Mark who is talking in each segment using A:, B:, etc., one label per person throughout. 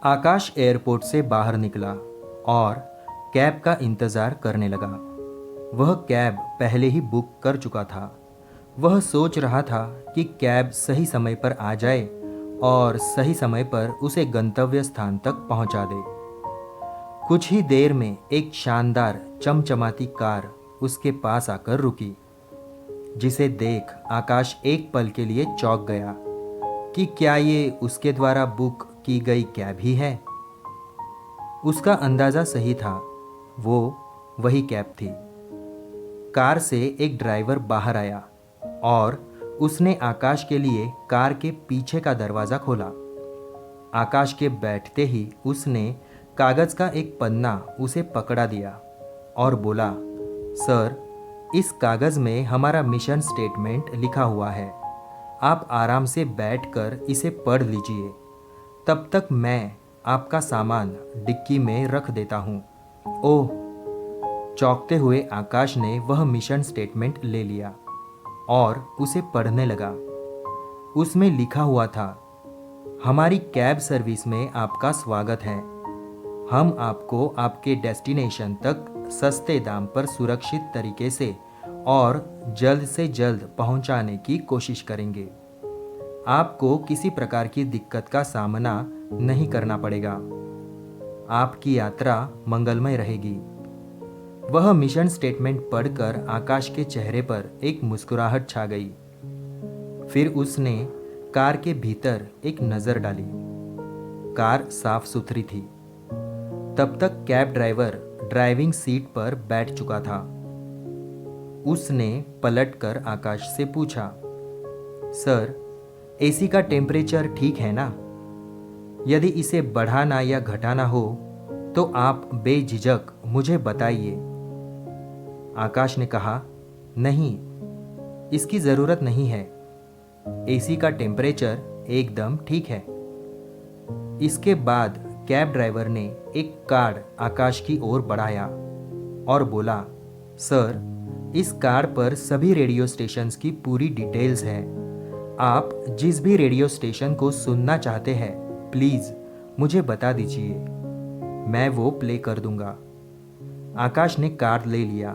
A: आकाश airport से बाहर निकला और कैब का इंतज़ार करने लगा। वह कैब पहले ही बुक कर चुका था। वह सोच रहा था कि कैब सही समय पर आ जाए और सही समय पर उसे गंतव्य स्थान तक पहुंचा दे। कुछ ही देर में एक शानदार चमचमाती कार उसके पास आकर रुकी, जिसे देख आकाश एक पल के लिए चौंक गया कि क्या ये उसके द्वारा बुक की गई कैब ही है। उसका अंदाज़ा सही था, वो वही कैब थी। कार से एक ड्राइवर बाहर आया और उसने आकाश के लिए कार के पीछे का दरवाज़ा खोला। आकाश के बैठते ही उसने कागज़ का एक पन्ना उसे पकड़ा दिया और बोला, सर, इस कागज़ में हमारा मिशन स्टेटमेंट लिखा हुआ है। आप आराम से बैठकर इसे पढ़ लीजिए। तब तक मैं आपका सामान डिक्की में रख देता हूँ। ओह! चौंकते हुए आकाश ने वह मिशन स्टेटमेंट ले लिया और उसे पढ़ने लगा। उसमें लिखा हुआ था, हमारी कैब सर्विस में आपका स्वागत है। हम आपको आपके डेस्टिनेशन तक सस्ते दाम पर सुरक्षित तरीके से और जल्द से जल्द पहुंचाने की कोशिश करेंगे। आपको किसी प्रकार की दिक्कत का सामना नहीं करना पड़ेगा। आपकी यात्रा मंगलमय रहेगी। वह मिशन स्टेटमेंट पढ़कर आकाश के चेहरे पर एक मुस्कुराहट छा गई। फिर उसने कार के भीतर एक नज़र डाली। कार साफ सुथरी थी। तब तक कैब ड्राइवर ड्राइविंग सीट पर बैठ चुका था। उसने पलटकर आकाश से पूछा, सर, एसी का टेम्परेचर ठीक है ना? यदि इसे बढ़ाना या घटाना हो तो आप बेझिझक मुझे बताइए। आकाश ने कहा, नहीं, इसकी ज़रूरत नहीं है। एसी का टेम्परेचर एकदम ठीक है। इसके बाद कैब ड्राइवर ने एक कार्ड आकाश की ओर बढ़ाया और बोला, सर, इस कार्ड पर सभी रेडियो स्टेशंस की पूरी डिटेल्स है। आप जिस भी रेडियो स्टेशन को सुनना चाहते हैं, प्लीज़ मुझे बता दीजिए, मैं वो प्ले कर दूंगा। आकाश ने कार्ड ले लिया।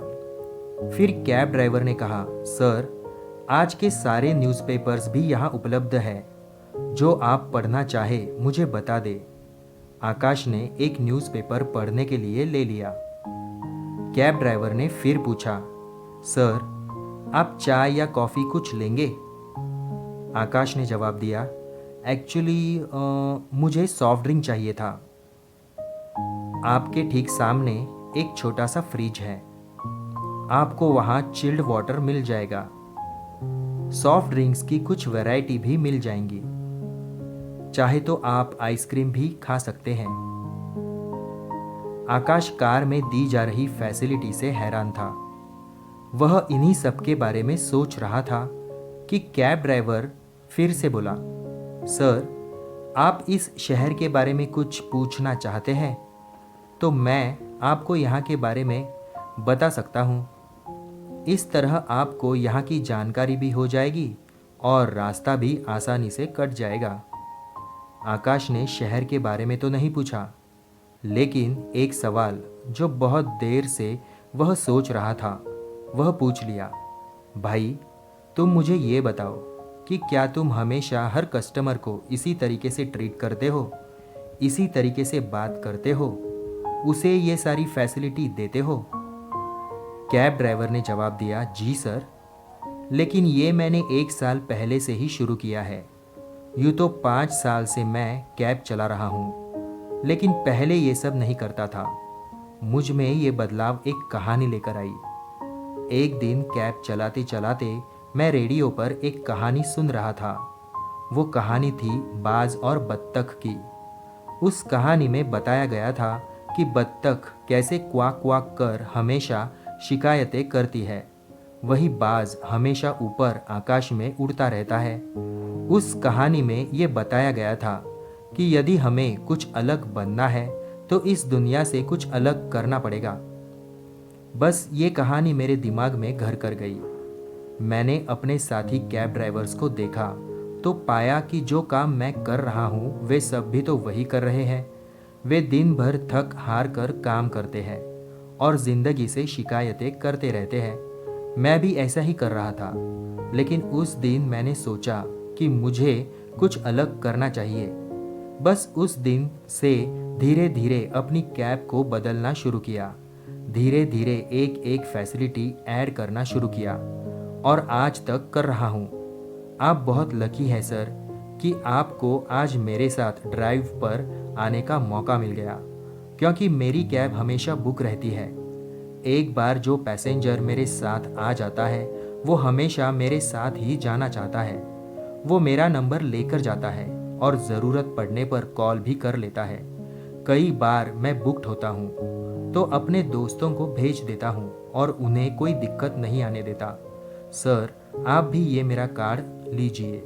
A: फिर कैब ड्राइवर ने कहा, सर, आज के सारे न्यूज़पेपर्स भी यहाँ उपलब्ध है। जो आप पढ़ना चाहे मुझे बता दे। आकाश ने एक न्यूज़पेपर पढ़ने के लिए ले लिया। कैब ड्राइवर ने फिर पूछा, सर, आप चाय या कॉफ़ी कुछ लेंगे? आकाश ने जवाब दिया, एक्चुअली मुझे सॉफ्ट ड्रिंक चाहिए था। आपके ठीक सामने एक छोटा सा फ्रिज है। आपको वहाँ चिल्ड वाटर मिल जाएगा। सॉफ्ट ड्रिंक्स की कुछ वैरायटी भी मिल जाएंगी। चाहे तो आप आइसक्रीम भी खा सकते हैं। आकाश कार में दी जा रही फैसिलिटी से हैरान था। वह इन्हीं सब के बारे में सोच रहा था कि कैब ड्राइवर फिर से बोला, सर, आप इस शहर के बारे में कुछ पूछना चाहते हैं तो मैं आपको यहाँ के बारे में बता सकता हूँ। इस तरह आपको यहाँ की जानकारी भी हो जाएगी और रास्ता भी आसानी से कट जाएगा। आकाश ने शहर के बारे में तो नहीं पूछा, लेकिन एक सवाल जो बहुत देर से वह सोच रहा था वह पूछ लिया, भाई, तुम मुझे ये बताओ कि क्या तुम हमेशा हर कस्टमर को इसी तरीके से ट्रीट करते हो, इसी तरीके से बात करते हो, उसे ये सारी फैसिलिटी देते हो? कैब ड्राइवर ने जवाब दिया, जी सर, लेकिन ये मैंने 1 साल पहले से ही शुरू किया है। यूँ तो 5 साल से मैं कैब चला रहा हूँ, लेकिन पहले ये सब नहीं करता था। मुझ में ये बदलाव एक कहानी लेकर आई। एक दिन कैब चलाते चलाते मैं रेडियो पर एक कहानी सुन रहा था। वो कहानी थी बाज और बत्तख की। उस कहानी में बताया गया था कि बत्तख कैसे क्वाक क्वाक कर हमेशा शिकायतें करती है, वही बाज हमेशा ऊपर आकाश में उड़ता रहता है। उस कहानी में ये बताया गया था कि यदि हमें कुछ अलग बनना है तो इस दुनिया से कुछ अलग करना पड़ेगा। बस ये कहानी मेरे दिमाग में घर कर गई। मैंने अपने साथी कैब ड्राइवर्स को देखा तो पाया कि जो काम मैं कर रहा हूँ वे सब भी तो वही कर रहे हैं। वे दिन भर थक हार कर काम करते हैं और ज़िंदगी से शिकायतें करते रहते हैं। मैं भी ऐसा ही कर रहा था, लेकिन उस दिन मैंने सोचा कि मुझे कुछ अलग करना चाहिए। बस उस दिन से धीरे धीरे अपनी कैब को बदलना शुरू किया। धीरे धीरे एक एक फैसिलिटी ऐड करना शुरू किया और आज तक कर रहा हूँ। आप बहुत लकी हैं सर कि आपको आज मेरे साथ ड्राइव पर आने का मौका मिल गया, क्योंकि मेरी कैब हमेशा बुक रहती है। एक बार जो पैसेंजर मेरे साथ आ जाता है वो हमेशा मेरे साथ ही जाना चाहता है। वो मेरा नंबर लेकर जाता है और ज़रूरत पड़ने पर कॉल भी कर लेता है। कई बार मैं बुक्ड होता हूँ तो अपने दोस्तों को भेज देता हूँ और उन्हें कोई दिक्कत नहीं आने देता। सर, आप भी ये मेरा कार्ड लीजिए।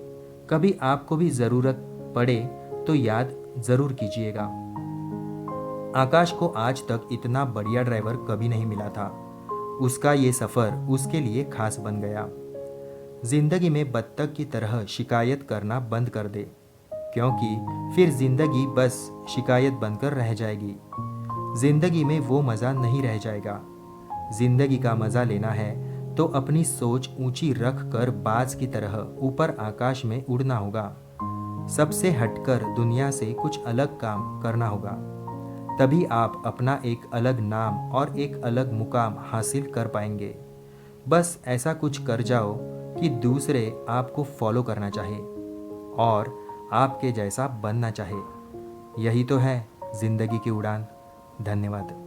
A: कभी आपको भी ज़रूरत पड़े तो याद ज़रूर कीजिएगा। आकाश को आज तक इतना बढ़िया ड्राइवर कभी नहीं मिला था। उसका ये सफ़र उसके लिए खास बन गया। जिंदगी में बत्तख की तरह शिकायत करना बंद कर दे, क्योंकि फिर जिंदगी बस शिकायत बनकर रह जाएगी। जिंदगी में वो मज़ा नहीं रह जाएगा। जिंदगी का मज़ा लेना है तो अपनी सोच ऊंची रख कर बाज की तरह ऊपर आकाश में उड़ना होगा। सबसे हटकर दुनिया से कुछ अलग काम करना होगा। तभी आप अपना एक अलग नाम और एक अलग मुकाम हासिल कर पाएंगे। बस ऐसा कुछ कर जाओ कि दूसरे आपको फॉलो करना चाहे और आपके जैसा बनना चाहे। यही तो है जिंदगी की उड़ान। धन्यवाद।